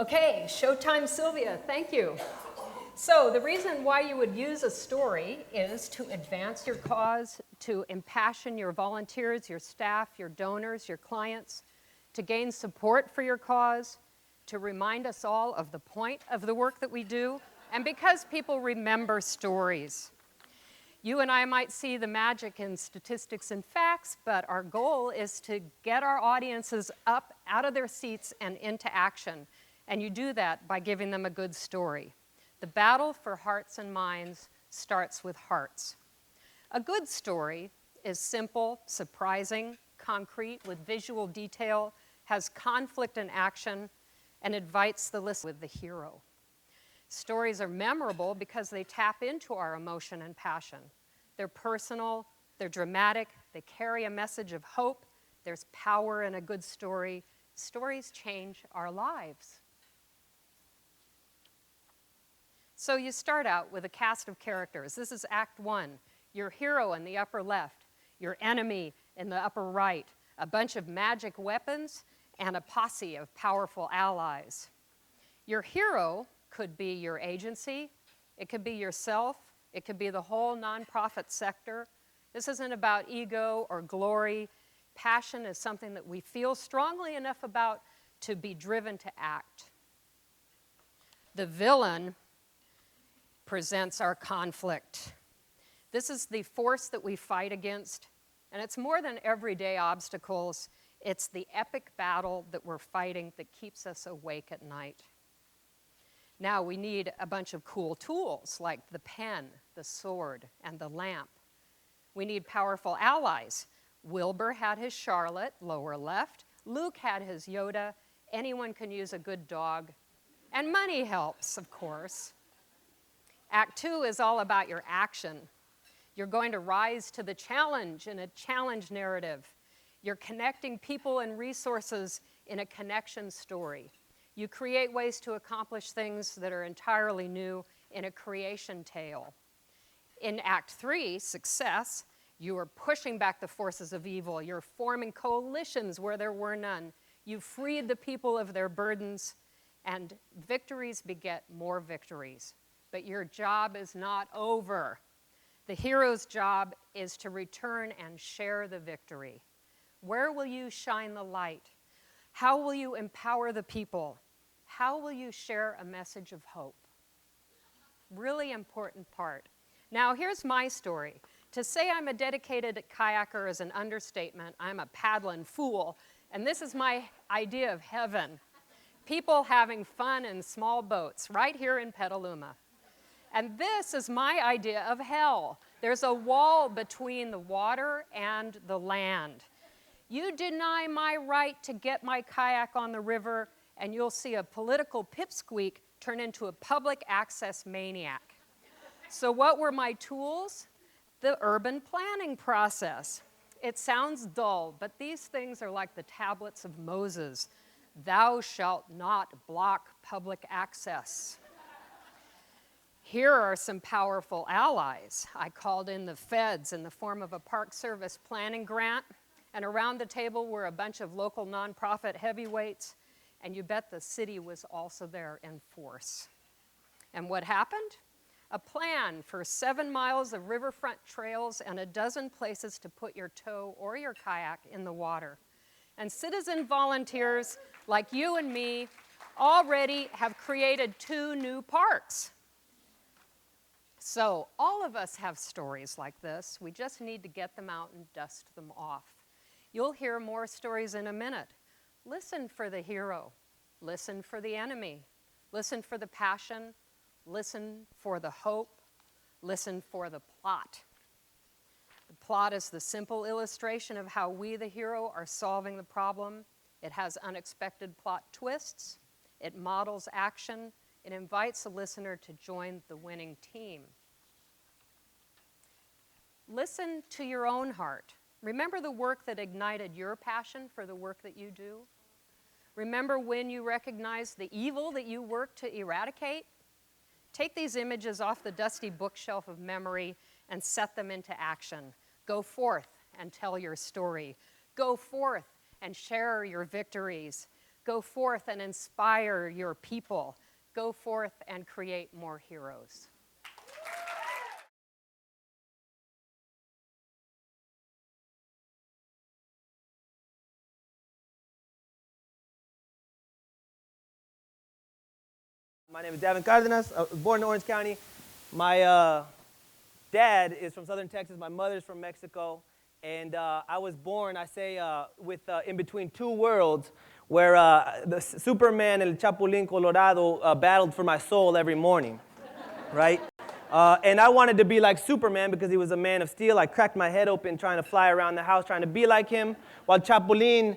Okay, showtime, Sylvia, thank you. So the reason why you would use a story is to advance your cause, to impassion your volunteers, your staff, your donors, your clients, to gain support for your cause, to remind us all of the point of the work that we do, and because people remember stories. You and I might see the magic in statistics and facts, but our goal is to get our audiences up out of their seats and into action. And you do that by giving them a good story. The battle for hearts and minds starts with hearts. A good story is simple, surprising, concrete, with visual detail, has conflict and action, and invites the listener with the hero. Stories are memorable because they tap into our emotion and passion. They're personal, they're dramatic, they carry a message of hope. There's power in a good story. Stories change our lives. So you start out with a cast of characters. This is Act 1. Your hero in the upper left, your enemy in the upper right, a bunch of magic weapons, and a posse of powerful allies. Your hero could be your agency, it could be yourself, it could be the whole nonprofit sector. This isn't about ego or glory. Passion is something that we feel strongly enough about to be driven to act. The villain presents our conflict. This is the force that we fight against, and it's more than everyday obstacles. It's the epic battle that we're fighting that keeps us awake at night. Now we need a bunch of cool tools like the pen, the sword, and the lamp. We need powerful allies. Wilbur had his Charlotte, lower left. Luke had his Yoda. Anyone can use a good dog. And money helps, of course. Act 2 is all about your action. You're going to rise to the challenge in a challenge narrative. You're connecting people and resources in a connection story. You create ways to accomplish things that are entirely new in a creation tale. In Act 3, success, you are pushing back the forces of evil. You're forming coalitions where there were none. You've freed the people of their burdens, and victories beget more victories. But your job is not over. The hero's job is to return and share the victory. Where will you shine the light? How will you empower the people? How will you share a message of hope? Really important part. Now, here's my story. To say I'm a dedicated kayaker is an understatement. I'm a paddling fool, and this is my idea of heaven. People having fun in small boats right here in Petaluma. And this is my idea of hell. There's a wall between the water and the land. You deny my right to get my kayak on the river, and you'll see a political pipsqueak turn into a public access maniac. So what were my tools? The urban planning process. It sounds dull, but these things are like the tablets of Moses. Thou shalt not block public access. Here are some powerful allies. I called in the feds in the form of a Park Service planning grant, and around the table were a bunch of local nonprofit heavyweights, and you bet the city was also there in force. And what happened? A plan for 7 miles of riverfront trails and a dozen places to put your tow or your kayak in the water. And citizen volunteers like you and me already have created 2 new parks. So all of us have stories like this. We just need to get them out and dust them off. You'll hear more stories in a minute. Listen for the hero. Listen for the enemy. Listen for the passion. Listen for the hope. Listen for the plot. The plot is the simple illustration of how we, the hero, are solving the problem. It has unexpected plot twists. It models action. It invites the listener to join the winning team. Listen to your own heart. Remember the work that ignited your passion for the work that you do? Remember when you recognized the evil that you worked to eradicate? Take these images off the dusty bookshelf of memory and set them into action. Go forth and tell your story. Go forth and share your victories. Go forth and inspire your people. Go forth and create more heroes. My name is Davin Cardenas. I was born in Orange County. My dad is from Southern Texas. My mother's from Mexico. And I was born, I say, in between two worlds where the Superman and El Chapulín Colorado battled for my soul every morning, right? And I wanted to be like Superman because he was a man of steel. I cracked my head open trying to fly around the house, trying to be like him, while Chapulín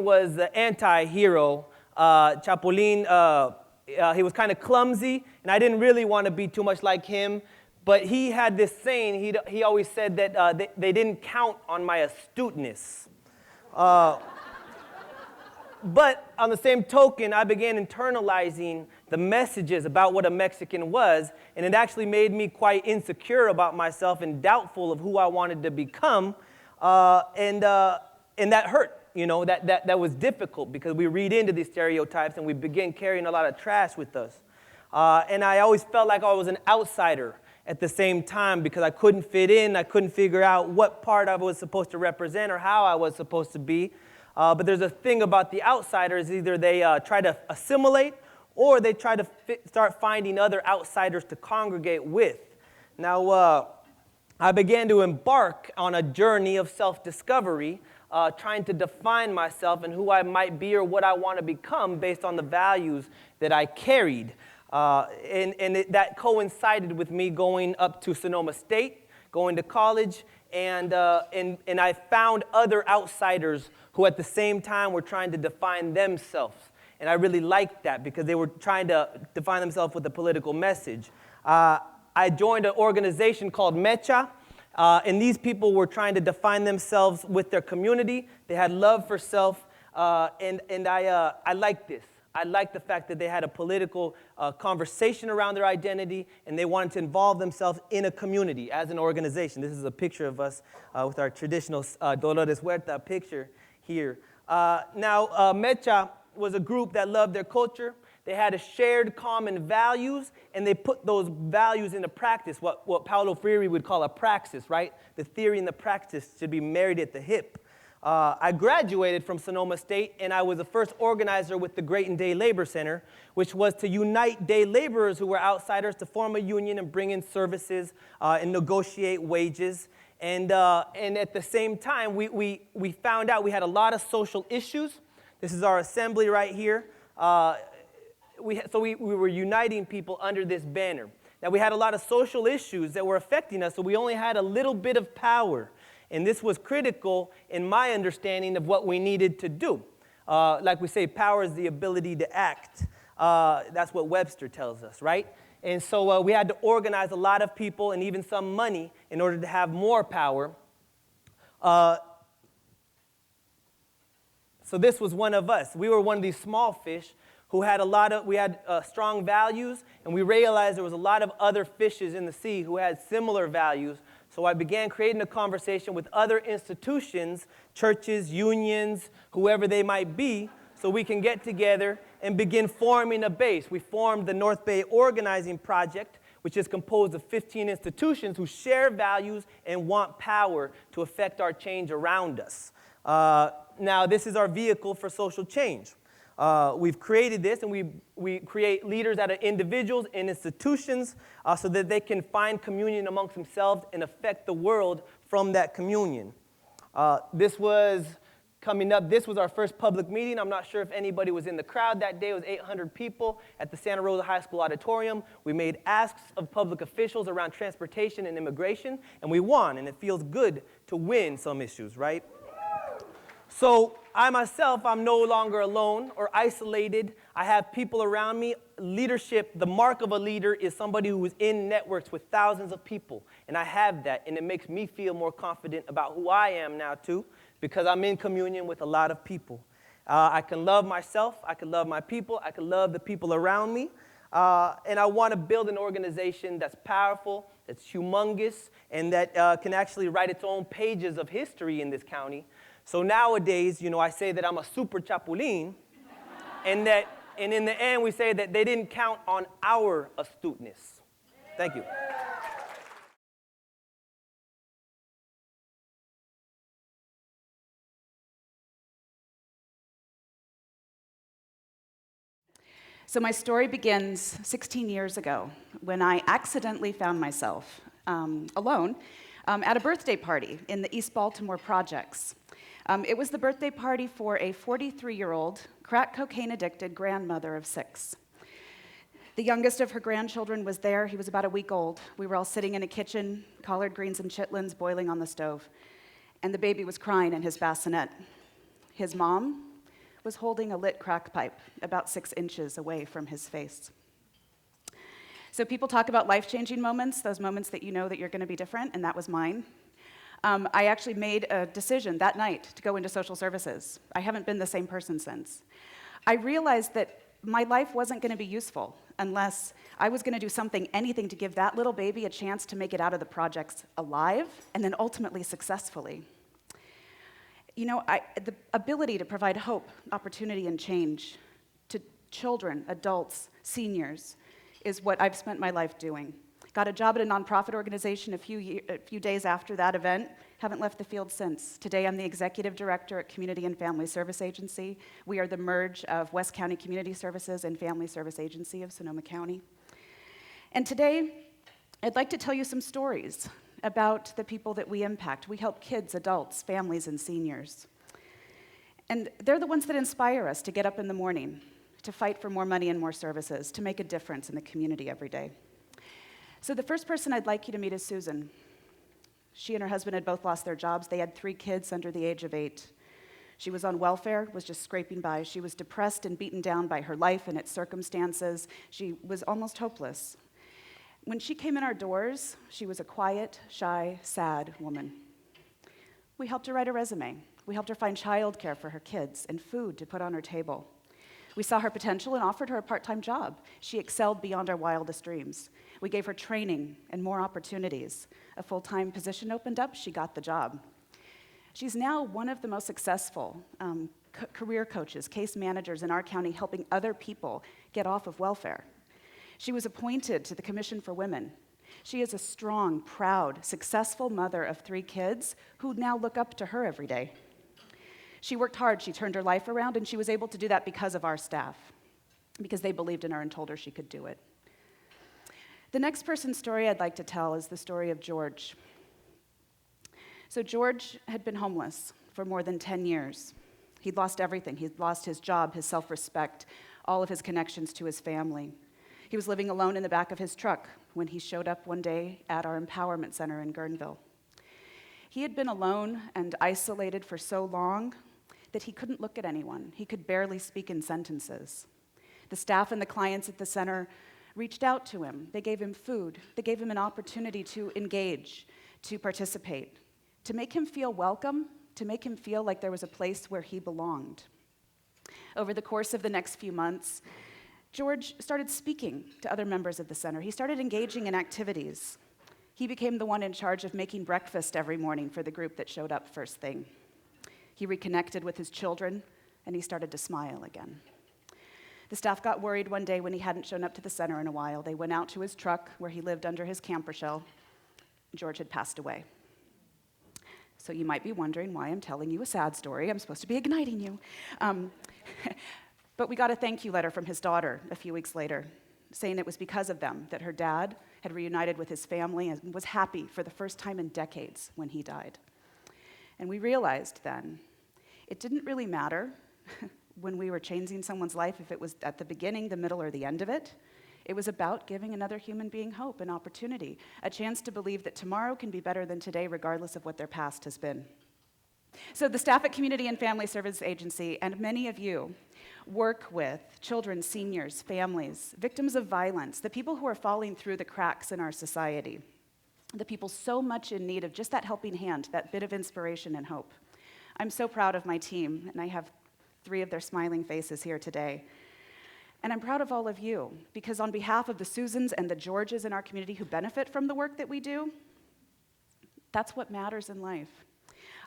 was the anti-hero. Chapulín, he was kind of clumsy, and I didn't really want to be too much like him. But he had this saying, he always said that they didn't count on my astuteness. But on the same token, I began internalizing the messages about what a Mexican was, and it actually made me quite insecure about myself and doubtful of who I wanted to become, and that hurt. You know, that was difficult because we read into these stereotypes and we begin carrying a lot of trash with us. And I always felt like I was an outsider at the same time because I couldn't fit in. I couldn't figure out what part I was supposed to represent or how I was supposed to be. But there's a thing about the outsiders. Either they try to assimilate or they try to start finding other outsiders to congregate with. Now, I began to embark on a journey of self-discovery, trying to define myself and who I might be or what I want to become based on the values that I carried. That coincided with me going up to Sonoma State, going to college, and I found other outsiders who at the same time were trying to define themselves. And I really liked that because they were trying to define themselves with a political message. I joined an organization called Mecha, and these people were trying to define themselves with their community. They had love for self, and I liked this. I liked the fact that they had a political conversation around their identity, and they wanted to involve themselves in a community as an organization. This is a picture of us with our traditional Dolores Huerta picture here. Mecha was a group that loved their culture. They had a shared common values, and they put those values into practice, what Paulo Freire would call a praxis, right? The theory and the practice should be married at the hip. I graduated from Sonoma State, and I was the first organizer with the Grayton Day Labor Center, which was to unite day laborers who were outsiders to form a union and bring in services and negotiate wages. And at the same time, we found out we had a lot of social issues. This is our assembly right here. So we were uniting people under this banner. Now, we had a lot of social issues that were affecting us, so we only had a little bit of power. And this was critical in my understanding of what we needed to do. Like we say, power is the ability to act. That's what Webster tells us, right? And so we had to organize a lot of people and even some money in order to have more power. So this was one of us. We were one of these small fish who had strong values, and we realized there was a lot of other fishes in the sea who had similar values. So I began creating a conversation with other institutions, churches, unions, whoever they might be, so we can get together and begin forming a base. We formed the North Bay Organizing Project, which is composed of 15 institutions who share values and want power to affect our change around us. Now, this is our vehicle for social change. We've created this, and we create leaders out of individuals and institutions so that they can find communion amongst themselves and affect the world from that communion. This was coming up. This was our first public meeting. I'm not sure if anybody was in the crowd that day. It was 800 people at the Santa Rosa High School auditorium. We made asks of public officials around transportation and immigration, and we won, and it feels good to win some issues, right? So I myself, I'm no longer alone or isolated. I have people around me. Leadership, the mark of a leader is somebody who is in networks with thousands of people. And I have that, and it makes me feel more confident about who I am now, too, because I'm in communion with a lot of people. I can love myself. I can love my people. I can love the people around me. And I want to build an organization that's powerful, that's humongous, and that can actually write its own pages of history in this county. So nowadays, I say that I'm a super chapulín, And in the end, we say that they didn't count on our astuteness. Thank you. So my story begins 16 years ago when I accidentally found myself alone at a birthday party in the East Baltimore projects. It was the birthday party for a 43-year-old crack cocaine-addicted grandmother of 6. The youngest of her grandchildren was there. He was about a week old. We were all sitting in a kitchen, collard greens and chitlins boiling on the stove, and the baby was crying in his bassinet. His mom was holding a lit crack pipe about 6 inches away from his face. So people talk about life-changing moments, those moments that you know that you're going to be different, and that was mine. I actually made a decision that night to go into social services. I haven't been the same person since. I realized that my life wasn't going to be useful unless I was going to do something, anything, to give that little baby a chance to make it out of the projects alive and then ultimately successfully. You know, the ability to provide hope, opportunity, and change to children, adults, seniors is what I've spent my life doing. Got a job at a nonprofit organization a few days after that event. Haven't left the field since. Today, I'm the executive director at Community and Family Service Agency. We are the merge of West County Community Services and Family Service Agency of Sonoma County. And today, I'd like to tell you some stories about the people that we impact. We help kids, adults, families, and seniors. And they're the ones that inspire us to get up in the morning, to fight for more money and more services, to make a difference in the community every day. So the first person I'd like you to meet is Susan. She and her husband had both lost their jobs. They had 3 kids under the age of 8. She was on welfare, was just scraping by. She was depressed and beaten down by her life and its circumstances. She was almost hopeless. When she came in our doors, she was a quiet, shy, sad woman. We helped her write a resume. We helped her find childcare for her kids and food to put on her table. We saw her potential and offered her a part-time job. She excelled beyond our wildest dreams. We gave her training and more opportunities. A full-time position opened up, she got the job. She's now one of the most successful career coaches, case managers in our county, helping other people get off of welfare. She was appointed to the Commission for Women. She is a strong, proud, successful mother of 3 kids who now look up to her every day. She worked hard, she turned her life around, and she was able to do that because of our staff, because they believed in her and told her she could do it. The next person's story I'd like to tell is the story of George. So George had been homeless for more than 10 years. He'd lost everything. He'd lost his job, his self-respect, all of his connections to his family. He was living alone in the back of his truck when he showed up one day at our empowerment center in Guerneville. He had been alone and isolated for so long that he couldn't look at anyone. He could barely speak in sentences. The staff and the clients at the center reached out to him. They gave him food. They gave him an opportunity to engage, to participate, to make him feel welcome, to make him feel like there was a place where he belonged. Over the course of the next few months, George started speaking to other members of the center. He started engaging in activities. He became the one in charge of making breakfast every morning for the group that showed up first thing. He reconnected with his children, and he started to smile again. The staff got worried one day when he hadn't shown up to the center in a while. They went out to his truck where he lived under his camper shell. George had passed away. So you might be wondering why I'm telling you a sad story. I'm supposed to be igniting you. But we got a thank you letter from his daughter a few weeks later, saying it was because of them that her dad had reunited with his family and was happy for the first time in decades when he died. And we realized then it didn't really matter when we were changing someone's life if it was at the beginning, the middle, or the end of it. It was about giving another human being hope and opportunity, a chance to believe that tomorrow can be better than today regardless of what their past has been. So the staff at Community and Family Service Agency, and many of you, work with children, seniors, families, victims of violence, the people who are falling through the cracks in our society, the people so much in need of just that helping hand, that bit of inspiration and hope. I'm so proud of my team, and I have 3 of their smiling faces here today. And I'm proud of all of you, because on behalf of the Susans and the Georges in our community who benefit from the work that we do, that's what matters in life.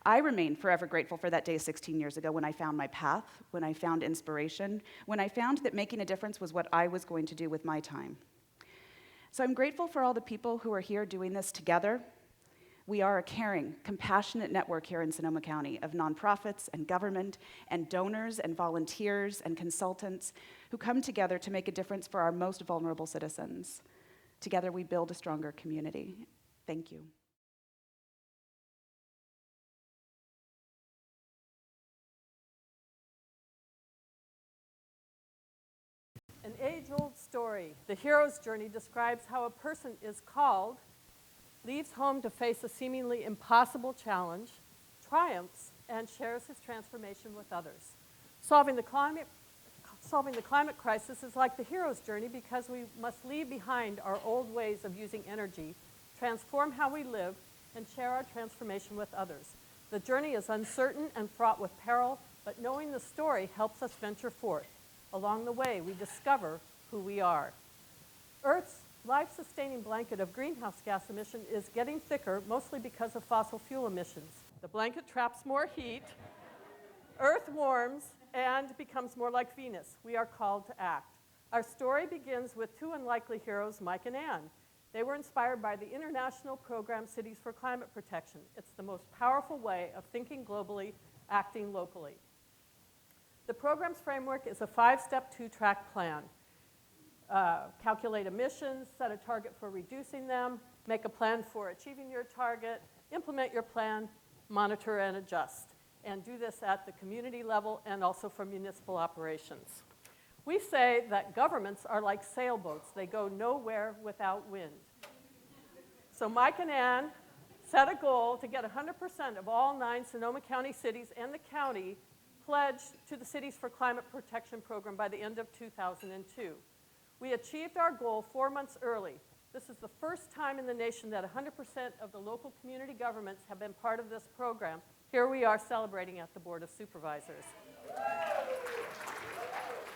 I remain forever grateful for that day 16 years ago when I found my path, when I found inspiration, when I found that making a difference was what I was going to do with my time. So I'm grateful for all the people who are here doing this together. We are a caring, compassionate network here in Sonoma County of nonprofits and government and donors and volunteers and consultants who come together to make a difference for our most vulnerable citizens. Together we build a stronger community. Thank you. An age-old story, the hero's journey, describes how a person is called, leaves home to face a seemingly impossible challenge, triumphs, and shares his transformation with others. Solving the climate crisis is like the hero's journey because we must leave behind our old ways of using energy, transform how we live, and share our transformation with others. The journey is uncertain and fraught with peril, but knowing the story helps us venture forth. Along the way, we discover who we are. Earth's life-sustaining blanket of greenhouse gas emission is getting thicker, mostly because of fossil fuel emissions. The blanket traps more heat, Earth warms, and becomes more like Venus. We are called to act. Our story begins with two unlikely heroes, Mike and Ann. They were inspired by the international program Cities for Climate Protection. It's the most powerful way of thinking globally, acting locally. The program's framework is a 5-step, 2-track plan. Calculate emissions, set a target for reducing them, make a plan for achieving your target, implement your plan, monitor and adjust. And do this at the community level and also for municipal operations. We say that governments are like sailboats. They go nowhere without wind. So Mike and Ann set a goal to get 100% of all 9 Sonoma County cities and the county pledged to the Cities for Climate Protection program by the end of 2002. We achieved our goal 4 months early. This is the first time in the nation that 100% of the local community governments have been part of this program. Here we are celebrating at the Board of Supervisors.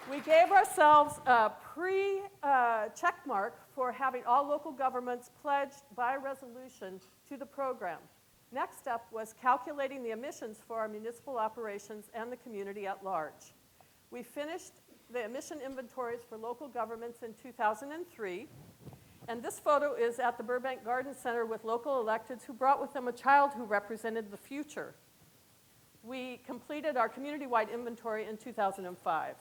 We gave ourselves a pre-check mark for having all local governments pledged by resolution to the program. Next up was calculating the emissions for our municipal operations and the community at large. We finished the emission inventories for local governments in 2003, and this photo is at the Burbank Garden Center with local electeds who brought with them a child who represented the future. We completed our community-wide inventory in 2005.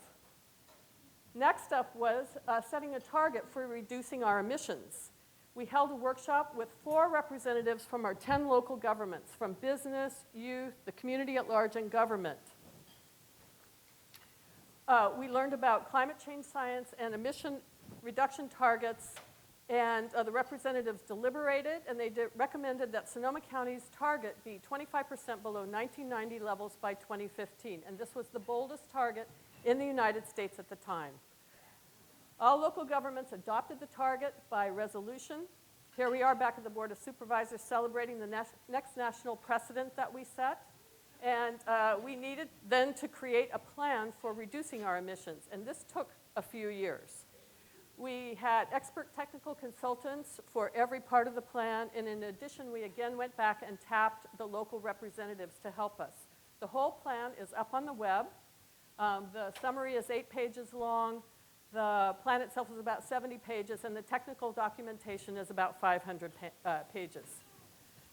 Next up was setting a target for reducing our emissions. We held a workshop with 4 representatives from our 10 local governments, from business, youth, the community at large, and government. We learned about climate change science and emission reduction targets, and the representatives deliberated, and they recommended that Sonoma County's target be 25% below 1990 levels by 2015, and this was the boldest target in the United States at the time. All local governments adopted the target by resolution. Here we are back at the Board of Supervisors celebrating the next national precedent that we set. And we needed then to create a plan for reducing our emissions, and this took a few years. We had expert technical consultants for every part of the plan, and in addition, we again went back and tapped the local representatives to help us. The whole plan is up on the web. The summary is 8 pages long. The plan itself is about 70 pages, and the technical documentation is about 500 pages.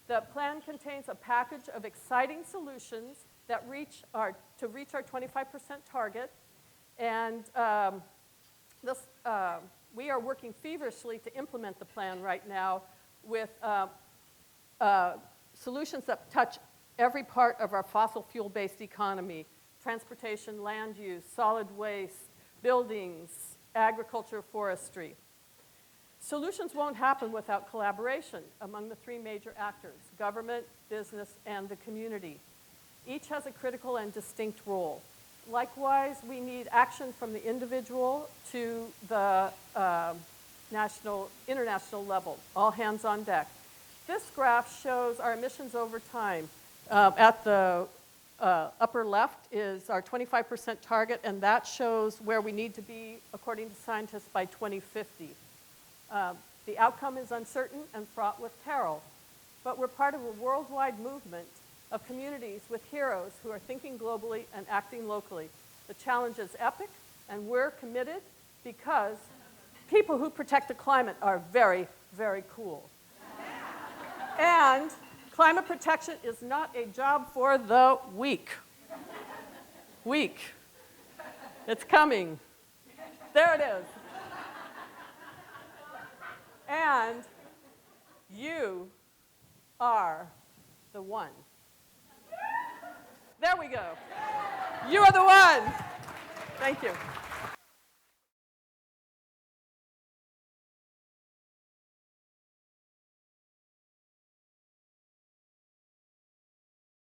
The plan contains a package of exciting solutions that to reach our 25% target, and we are working feverishly to implement the plan right now with solutions that touch every part of our fossil fuel-based economy: transportation, land use, solid waste, buildings, agriculture, forestry. Solutions won't happen without collaboration among the 3 major actors: government, business, and the community. Each has a critical and distinct role. Likewise, we need action from the individual to the international level, all hands on deck. This graph shows our emissions over time. At the upper left is our 25% target, and that shows where we need to be, according to scientists, by 2050. The outcome is uncertain and fraught with peril, but we're part of a worldwide movement of communities with heroes who are thinking globally and acting locally. The challenge is epic, and we're committed because people who protect the climate are very, very cool. And climate protection is not a job for the weak. Weak. It's coming. There it is. And you are the one. There we go. You are the one. Thank you.